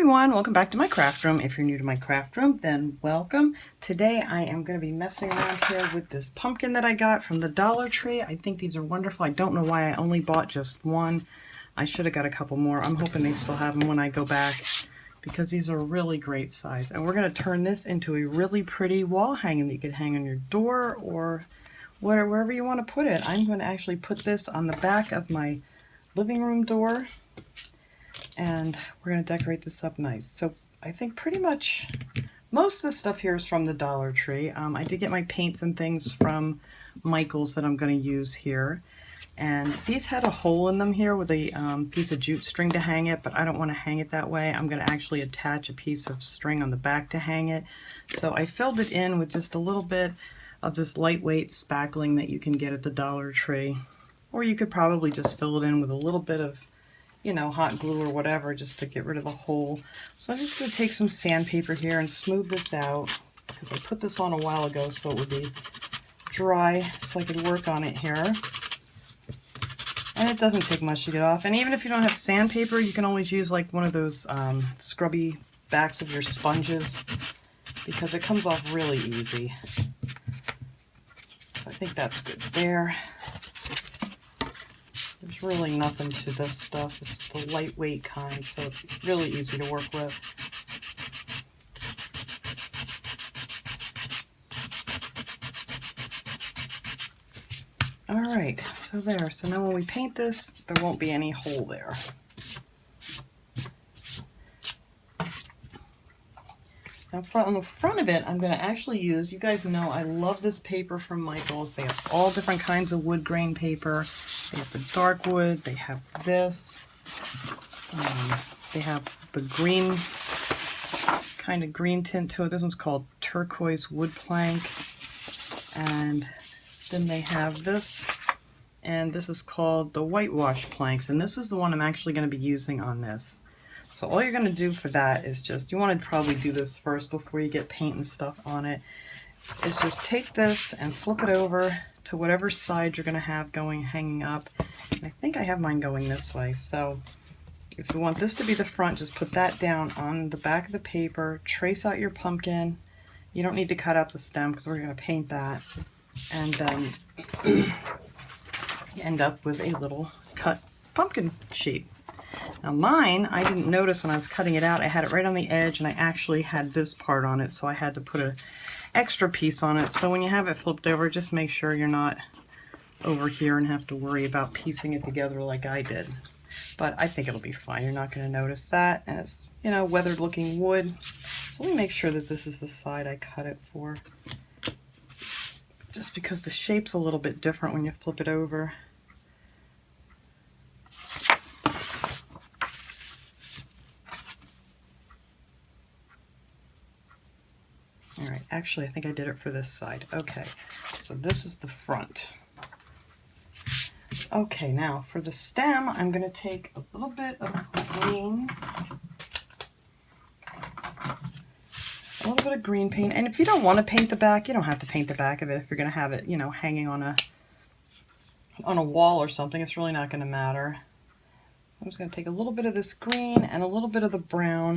everyone, welcome back to my craft room. If you're new to my craft room, then welcome. Today I am going to be messing around here with this pumpkin that I got from the Dollar Tree. I think these are wonderful. I don't know why I only bought just one. I should have got a couple more. I'm hoping they still have them when I go back because these are really great size. And we're going to turn this into a really pretty wall hanging that you could hang on your door or wherever you want to put it. I'm going to actually put this on the back of my living room door. And we're going to decorate this up nice. So I think pretty much most of the stuff here is from the Dollar Tree. I did get my paints and things from Michael's that I'm going to use here. And these had a hole in them here with a piece of jute string to hang it, but I don't want to hang it that way. I'm going to actually attach a piece of string on the back to hang it. So I filled it in with just a little bit of this lightweight spackling that you can get at the Dollar Tree. Or you could probably just fill it in with a little bit of, you know, hot glue or whatever, just to get rid of the hole. So I'm just going to take some sandpaper here and smooth this out, because I put this on a while ago so it would be dry so I could work on it here. And it doesn't take much to get off. And even if you don't have sandpaper, you can always use like one of those scrubby backs of your sponges, because it comes off really easy. So I think that's good there. There's really nothing to this stuff. It's the lightweight kind, so it's really easy to work with. All right, so there. So now when we paint this, there won't be any hole there. Now on the front of it, I'm going to actually use, you guys know I love this paper from Michael's. They have all different kinds of wood grain paper. They have the dark wood, they have this, they have the green, kind of green tint to it. This one's called turquoise wood plank. And then they have this, and this is called the whitewash planks. And this is the one I'm actually going to be using on this. So all you're going to do for that is just, you want to probably do this first before you get paint and stuff on it, is just take this and flip it over to whatever side you're going to have going hanging up. And I think I have mine going this way. So if you want this to be the front, just put that down on the back of the paper, trace out your pumpkin. You don't need to cut out the stem because we're going to paint that. And then you end up with a little cut pumpkin shape. Now mine, I didn't notice when I was cutting it out, I had it right on the edge and I actually had this part on it, so I had to put an extra piece on it. So when you have it flipped over, just make sure you're not over here and have to worry about piecing it together like I did. But I think it'll be fine. You're not going to notice that. And it's, you know, weathered looking wood. So let me make sure that this is the side I cut it for. Just because the shape's a little bit different when you flip it over. Alright, actually I think I did it for this side. Okay, so this is the front. Okay, now for the stem, I'm going to take a little bit of green. A little bit of green paint. And if you don't want to paint the back, you don't have to paint the back of it if you're going to have it, you know, hanging on a wall or something. It's really not going to matter. So I'm just going to take a little bit of this green and a little bit of the brown.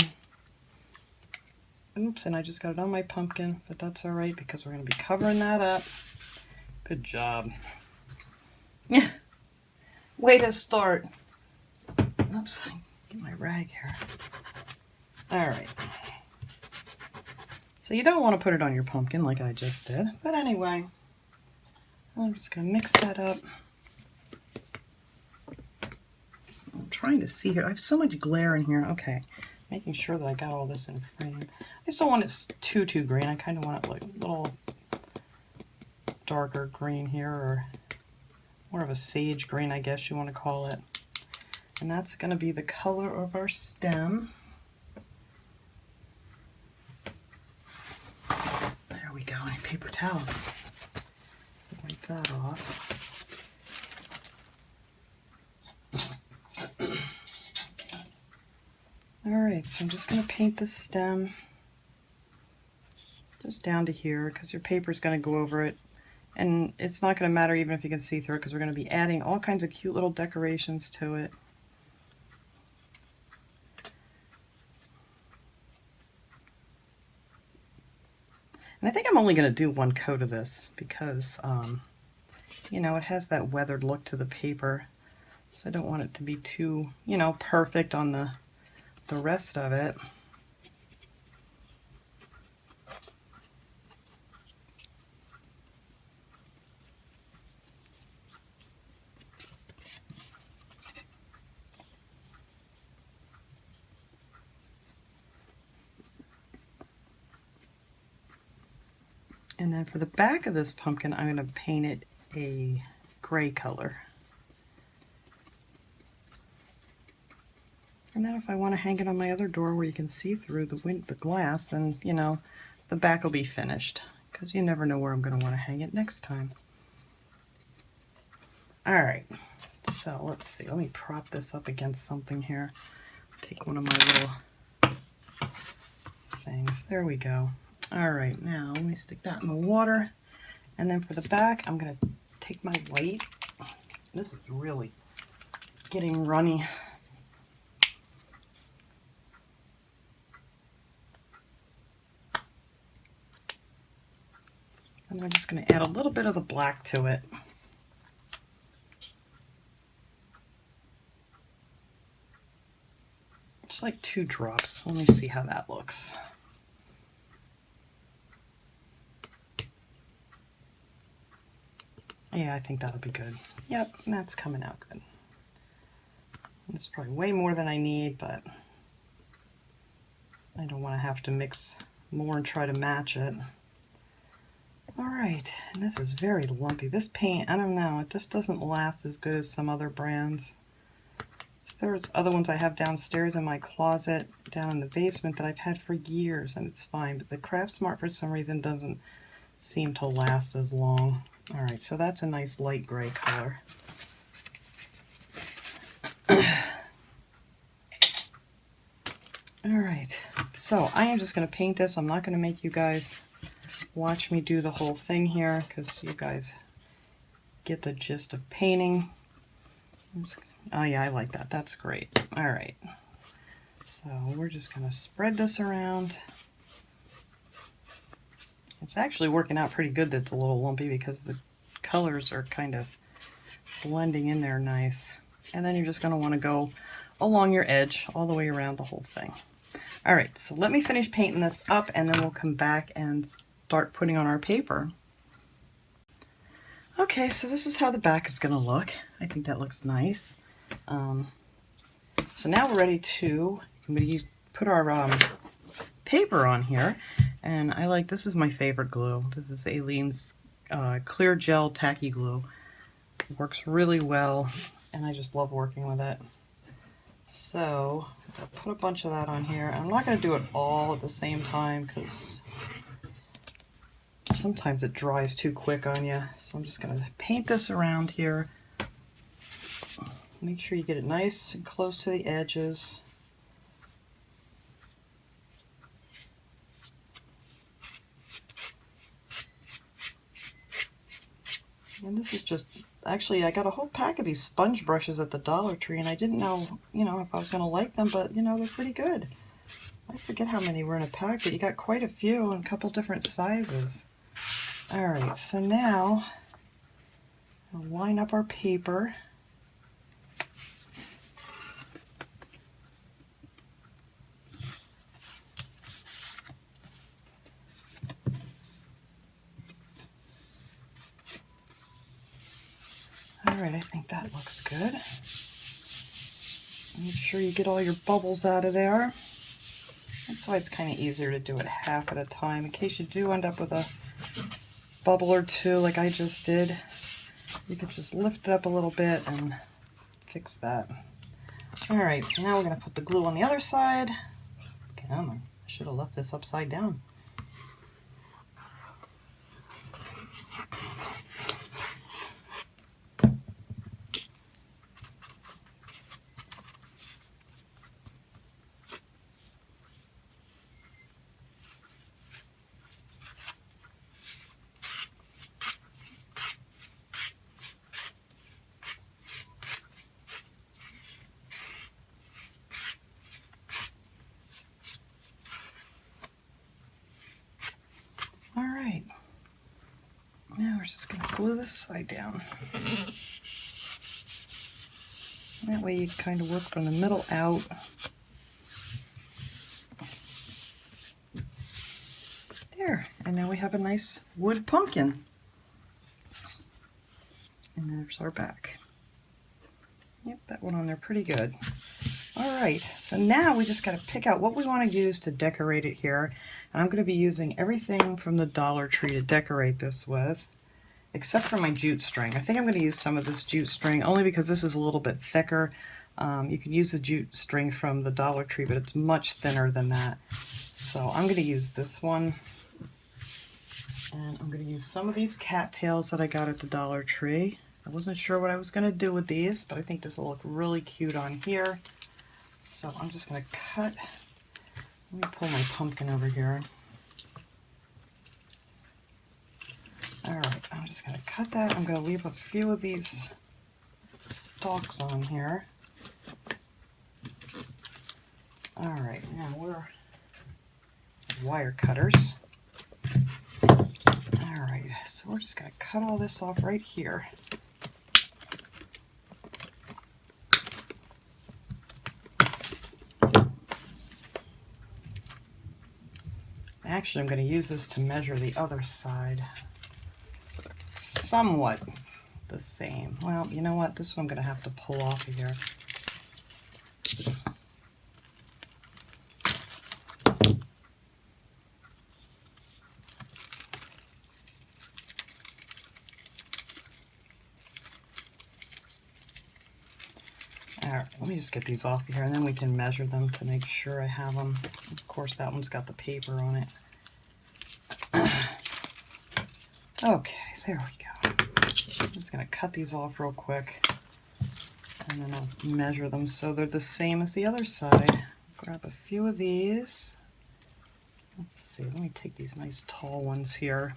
Oops, and I just got it on my pumpkin, but that's all right because we're going to be covering that up. Good job. Yeah. Way to start. Oops, get my rag here. All right. So you don't want to put it on your pumpkin like I just did, but anyway, I'm just going to mix that up. I'm trying to see here. I have so much glare in here. Okay. Making sure that I got all this in frame. I just don't want it too green. I kind of want it like a little darker green here, or more of a sage green, I guess you want to call it. And that's going to be the color of our stem. There we go. A paper towel. Wipe that off. Alright, so I'm just going to paint the stem just down to here because your paper is going to go over it. And it's not going to matter even if you can see through it because we're going to be adding all kinds of cute little decorations to it. And I think I'm only going to do one coat of this because, you know, it has that weathered look to the paper. So I don't want it to be too, you know, perfect on the rest of it. And then for the back of this pumpkin, I'm going to paint it a gray color. And then if I want to hang it on my other door where you can see through the glass, then, you know, the back will be finished, because you never know where I'm going to want to hang it next time. All right, so let's see. Let me prop this up against something here. Take one of my little things. There we go. All right, now let me stick that in the water. And then for the back, I'm going to take my white. This is really getting runny. And I'm just going to add a little bit of the black to it. Just like 2 drops. Let me see how that looks. Yeah, I think that'll be good. Yep, that's coming out good. It's probably way more than I need, but I don't want to have to mix more and try to match it. All right, and this is very lumpy. This paint, I don't know, it just doesn't last as good as some other brands. So there's other ones I have downstairs in my closet, down in the basement, that I've had for years, and it's fine. But the Craft Smart, for some reason, doesn't seem to last as long. All right, so that's a nice light gray color. All right, so I am just going to paint this. I'm not going to make you guys watch me do the whole thing here, because you guys get the gist of painting. Oh yeah, I like that. That's great. All right, so we're just going to spread this around. It's actually working out pretty good that it's a little lumpy, because the colors are kind of blending in there nice. And then you're just going to want to go along your edge all the way around the whole thing. All right, so let me finish painting this up, and then we'll come back and start putting on our paper. Okay, so this is how the back is going to look. I think that looks nice. So now we're ready to put our paper on here. And I like, this is my favorite glue. This is Aleene's Clear Gel Tacky Glue. It works really well, and I just love working with it. So I'll put a bunch of that on here. I'm not going to do it all at the same time, because sometimes it dries too quick on you. So I'm just going to paint this around here. Make sure you get it nice and close to the edges. And this is just, actually I got a whole pack of these sponge brushes at the Dollar Tree, and I didn't know, you know, if I was going to like them, but you know, they're pretty good. I forget how many were in a pack, but you got quite a few and a couple different sizes. All right, so now I'll line up our paper. All right, I think that looks good. Make sure you get all your bubbles out of there. That's why it's kind of easier to do it half at a time, in case you do end up with a bubble or two like I just did. You could just lift it up a little bit and fix that. All right, so now we're going to put the glue on the other side. Come on, I should have left this upside down. Now we're just going to glue this side down. That way you kind of work from the middle out. There, and now we have a nice wood pumpkin. And there's our back. Yep, that went on there pretty good. All right, so now we just got to pick out what we want to use to decorate it here. And I'm going to be using everything from the Dollar Tree to decorate this with, except for my jute string. I think I'm going to use some of this jute string only because this is a little bit thicker. You can use the jute string from the Dollar Tree, but it's much thinner than that. So I'm going to use this one. And I'm going to use some of these cattails that I got at the Dollar Tree. I wasn't sure what I was going to do with these, but I think this will look really cute on here. So I'm just going to cut. Let me pull my pumpkin over here. All right, I'm just going to cut that. I'm going to leave a few of these stalks on here. All right, now we're wire cutters. All right, so we're just going to cut all this off right here. Actually, I'm going to use this to measure the other side. Somewhat the same. Well, you know what? This one I'm going to have to pull off of here. Alright, let me just get these off of here and then we can measure them to make sure I have them. Of course, that one's got the paper on it. Okay, there we go. I'm just going to cut these off real quick and then I'll measure them so they're the same as the other side. Grab a few of these. Let's see, let me take these nice tall ones here.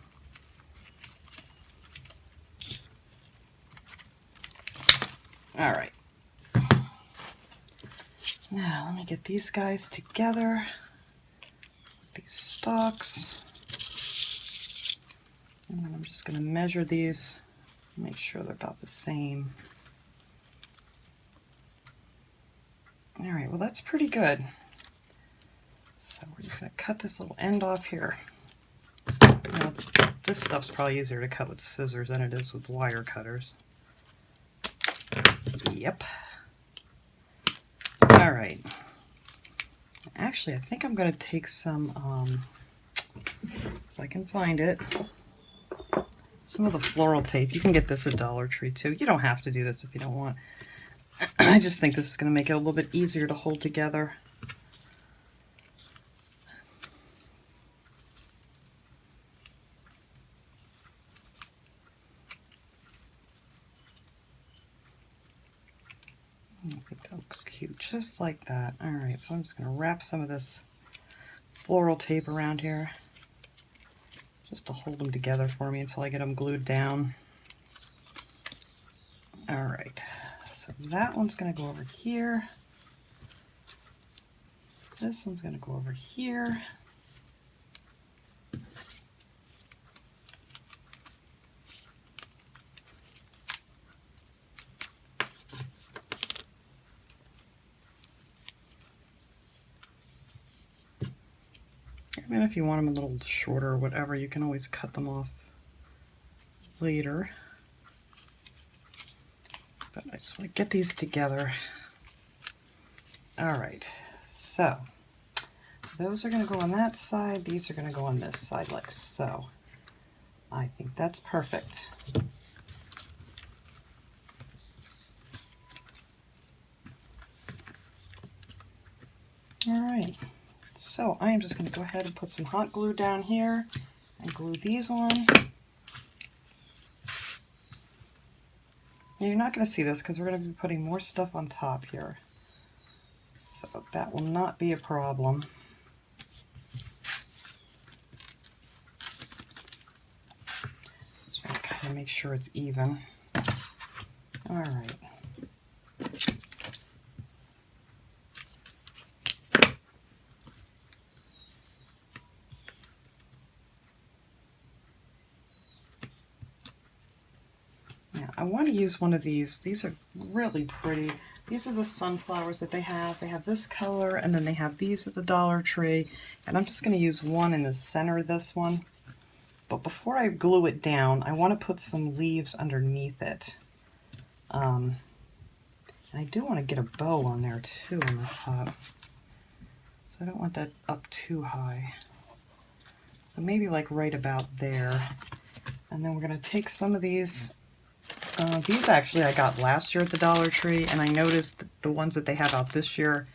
Alright. Now let me get these guys together. These stalks. And then I'm just going to measure these, make sure they're about the same. All right, well that's pretty good. So we're just going to cut this little end off here. You know, this stuff's probably easier to cut with scissors than it is with wire cutters. Yep. All right. Actually, I think I'm going to take some, if I can find it, some of the floral tape. You can get this at Dollar Tree too. You don't have to do this if you don't want. I just think this is going to make it a little bit easier to hold together. I think that looks cute, just like that. All right, so I'm just going to wrap some of this floral tape around here just to hold them together for me until I get them glued down. All right, so that one's going to go over here. This one's going to go over here. And if you want them a little shorter or whatever, you can always cut them off later. But I just want to get these together. All right, so those are going to go on that side. These are going to go on this side like so. I think that's perfect. All right. So I am just going to go ahead and put some hot glue down here and glue these on. Now, you're not going to see this because we're going to be putting more stuff on top here. So that will not be a problem. Just want to kind of make sure it's even. All right. I want to use one of these. These are really pretty. These are the sunflowers that they have. They have this color, and then they have these at the Dollar Tree. And I'm just going to use one in the center of this one. But before I glue it down, I want to put some leaves underneath it. And I do want to get a bow on there too on the top. So I don't want that up too high. So maybe like right about there. And then we're going to take some of these. These actually I got last year at the Dollar Tree, and I noticed that the ones that they have out this year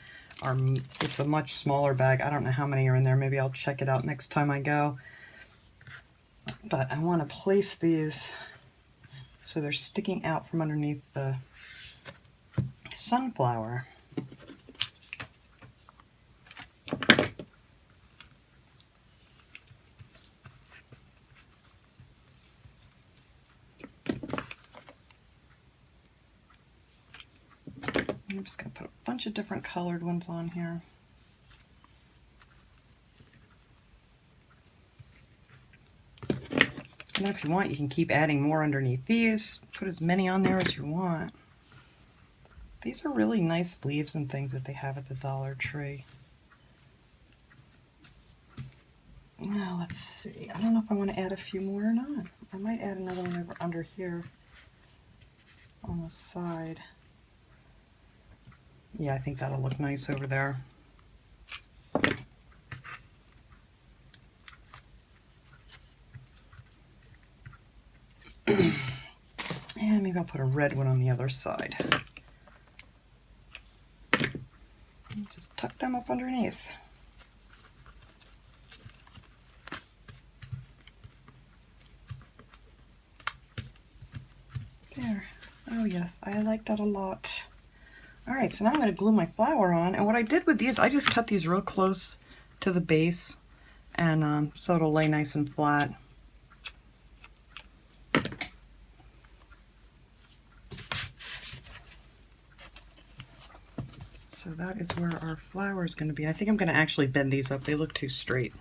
it's a much smaller bag. I don't know how many are in there. Maybe I'll check it out next time I go. But I want to place these so they're sticking out from underneath the sunflower. I'm just going to put a bunch of different colored ones on here. And if you want, you can keep adding more underneath these. Put as many on there as you want. These are really nice leaves and things that they have at the Dollar Tree. Now, let's see. I don't know if I want to add a few more or not. I might add another one over under here on the side. Yeah, I think that'll look nice over there. And maybe I'll put a red one on the other side. And just tuck them up underneath. There. Oh yes, I like that a lot. Alright, so now I'm going to glue my flower on, and what I did with these, I just cut these real close to the base, and so it'll lay nice and flat. So that is where our flower is going to be. I think I'm going to actually bend these up. They look too straight.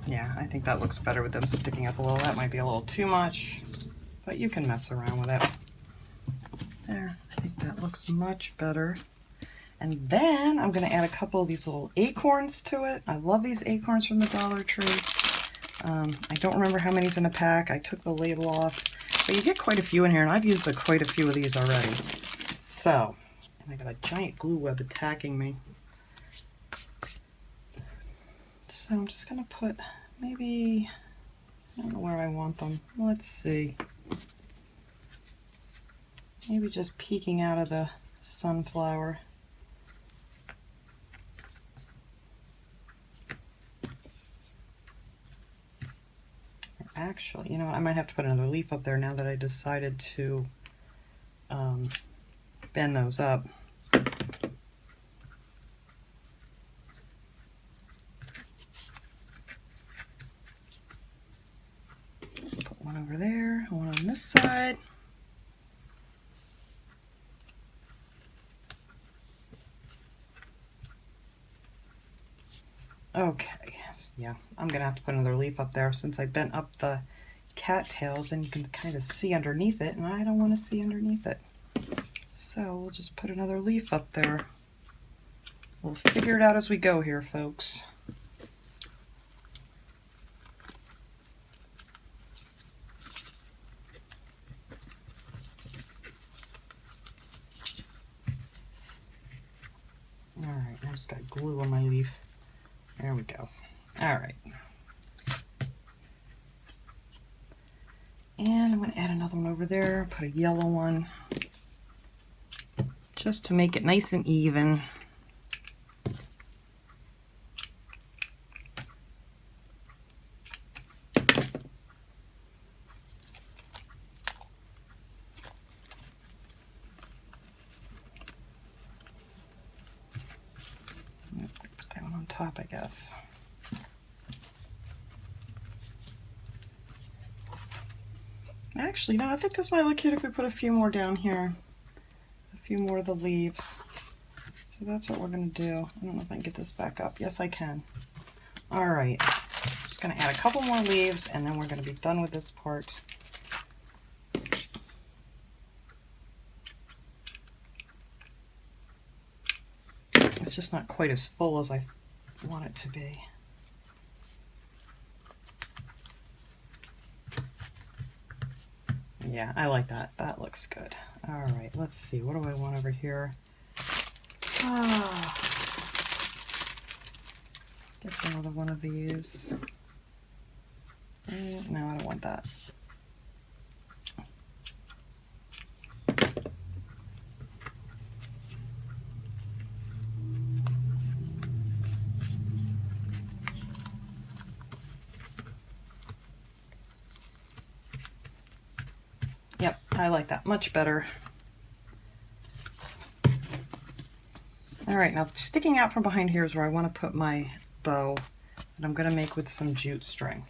Yeah, I think that looks better with them sticking up a little. That might be a little too much, but you can mess around with it. There, I think that looks much better. And then I'm going to add a couple of these little acorns to it. I love these acorns from the Dollar Tree. I don't remember how many's in a pack. I took the label off, but you get quite a few in here, and I've used quite a few of these already. So, and I got a giant glue web attacking me. So I'm just going to put maybe, I don't know where I want them. Let's see. Maybe just peeking out of the sunflower. Actually, you know what, I might have to put another leaf up there now that I decided to bend those up. Put one over there, one on this side. Okay, yeah, I'm gonna have to put another leaf up there since I bent up the cattails, and you can kind of see underneath it, and I don't want to see underneath it. So we'll just put another leaf up there. We'll figure it out as we go here, folks. All right, I just got glue on my leaf. There we go. All right. And I'm going to add another one over there, put a yellow one, just to make it nice and even. Put that one on top, I guess. Actually, no, I think this might look cute if we put a few more down here. A few more of the leaves. So that's what we're going to do. I don't know if I can get this back up. Yes, I can. All right. Just going to add a couple more leaves, and then we're going to be done with this part. It's just not quite as full as I want it to be. Yeah, I like that. That looks good. All right, let's see. What do I want over here? Guess another one of these. No, I don't want that. Yep, I like that much better. All right, now sticking out from behind here is where I want to put my bow that I'm going to make with some jute string.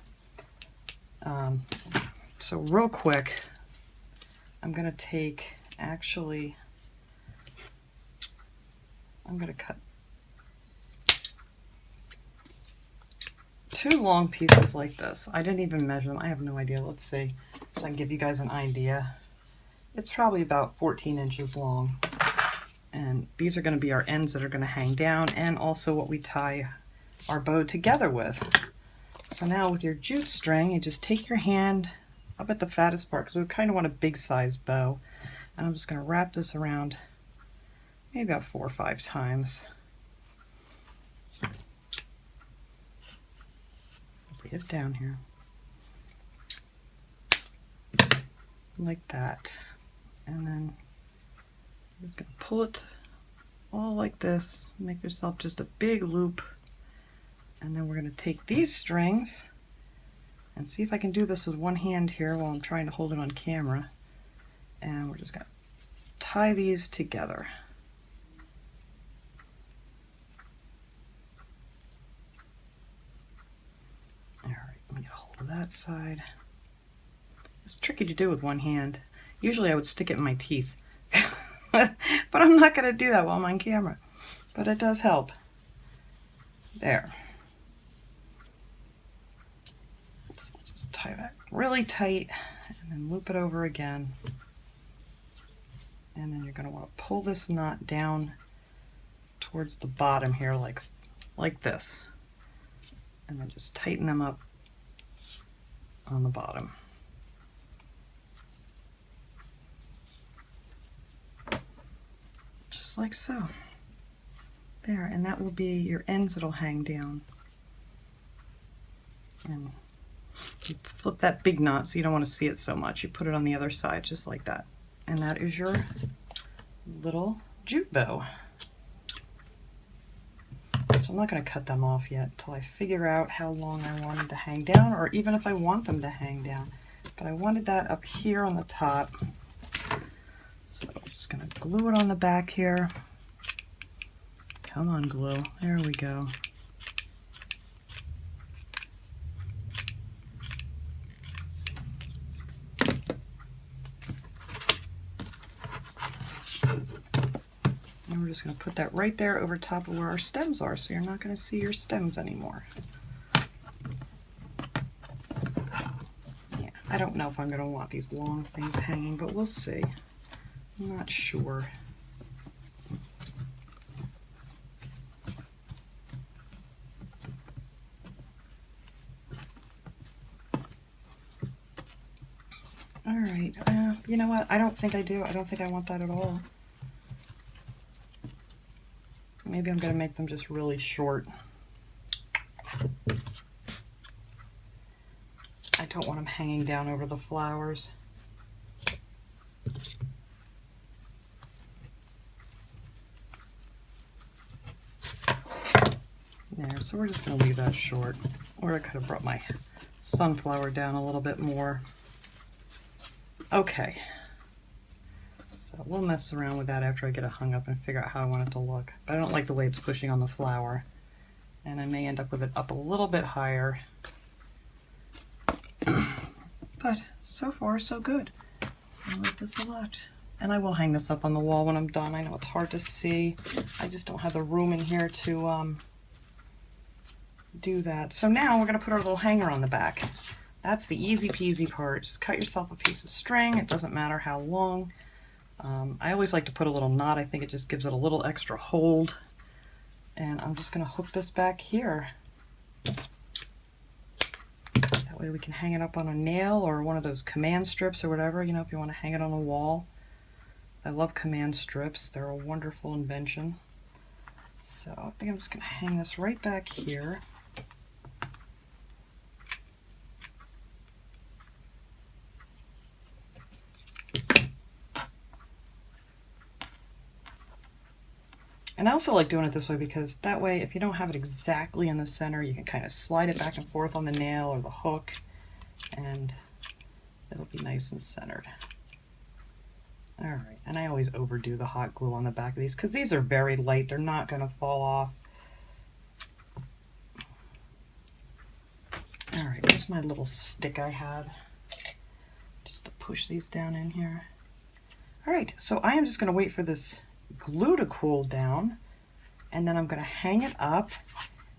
So real quick, I'm going to take, actually, I'm going to cut 2 long pieces like this. I didn't even measure them. I have no idea. Let's see. So I can give you guys an idea. It's probably about 14 inches long. And these are going to be our ends that are going to hang down, and also what we tie our bow together with. So now with your jute string, you just take your hand up at the fattest part, because we kind of want a big size bow. And I'm just going to wrap this around maybe about 4 or 5 times. Get it down here. Like that. And then I'm just going to pull it all like this. Make yourself just a big loop. And then we're going to take these strings and see if I can do this with one hand here while I'm trying to hold it on camera. And we're just going to tie these together. All right, let me get a hold of that side. It's tricky to do with one hand. Usually I would stick it in my teeth. But I'm not going to do that while I'm on camera. But it does help. There. So just tie that really tight and then loop it over again. And then you're going to want to pull this knot down towards the bottom here like this. And then just tighten them up on the bottom. Just like so. There, and that will be your ends that'll hang down. And you flip that big knot so you don't want to see it so much. You put it on the other side just like that. And that is your little jute bow. So I'm not going to cut them off yet until I figure out how long I want them to hang down, or even if I want them to hang down. But I wanted that up here on the top. So I'm just going to glue it on the back here. Come on, glue. There we go. And we're just going to put that right there over top of where our stems are, so you're not going to see your stems anymore. Yeah, I don't know if I'm going to want these long things hanging, but we'll see. I'm not sure. All right, you know what? I don't think I do. I don't think I want that at all. Maybe I'm going to make them just really short. I don't want them hanging down over the flowers. There, so we're just going to leave that short. Or I could have brought my sunflower down a little bit more. Okay. So we'll mess around with that after I get it hung up and figure out how I want it to look. But I don't like the way it's pushing on the flower. And I may end up with it up a little bit higher. But but so far so good. I like this a lot. And I will hang this up on the wall when I'm done. I know it's hard to see. I just don't have the room in here to do that. So now we're going to put our little hanger on the back. That's the easy peasy part. Just cut yourself a piece of string. It doesn't matter how long. I always like to put a little knot. I think it just gives it a little extra hold. And I'm just going to hook this back here. That way we can hang it up on a nail or one of those command strips or whatever, you know, if you want to hang it on a wall. I love command strips. They're a wonderful invention. So I think I'm just going to hang this right back here. And I also like doing it this way because that way, if you don't have it exactly in the center, you can kind of slide it back and forth on the nail or the hook, and it'll be nice and centered. All right, and I always overdo the hot glue on the back of these because these are very light. They're not going to fall off. All right, here's my little stick I had just to push these down in here. All right, so I am just going to wait for this glue to cool down, and then I'm going to hang it up,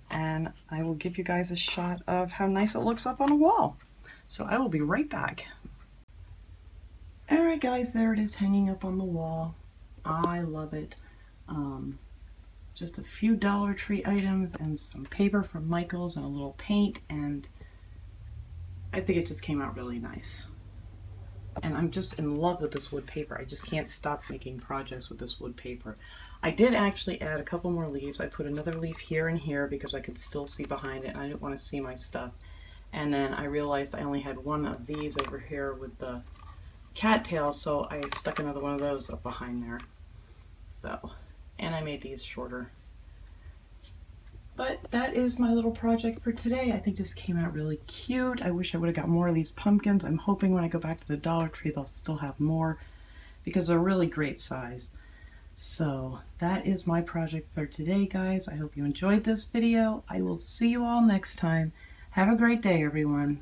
and I will give you guys a shot of how nice it looks up on a wall. So I will be right back. Alright guys, there it is hanging up on the wall. I love it. Just a few Dollar Tree items and some paper from Michael's and a little paint, and I think it just came out really nice. And I'm just in love with this wood paper. I just can't stop making projects with this wood paper. I did actually add a couple more leaves. I put another leaf here and here because I could still see behind it and I didn't want to see my stuff. And then I realized I only had one of these over here with the cattails, so I stuck another one of those up behind there. So, and I made these shorter. But that is my little project for today. I think this came out really cute. I wish I would have got more of these pumpkins. I'm hoping when I go back to the Dollar Tree they'll still have more because they're really great size. So that is my project for today, guys. I hope you enjoyed this video. I will see you all next time. Have a great day, everyone.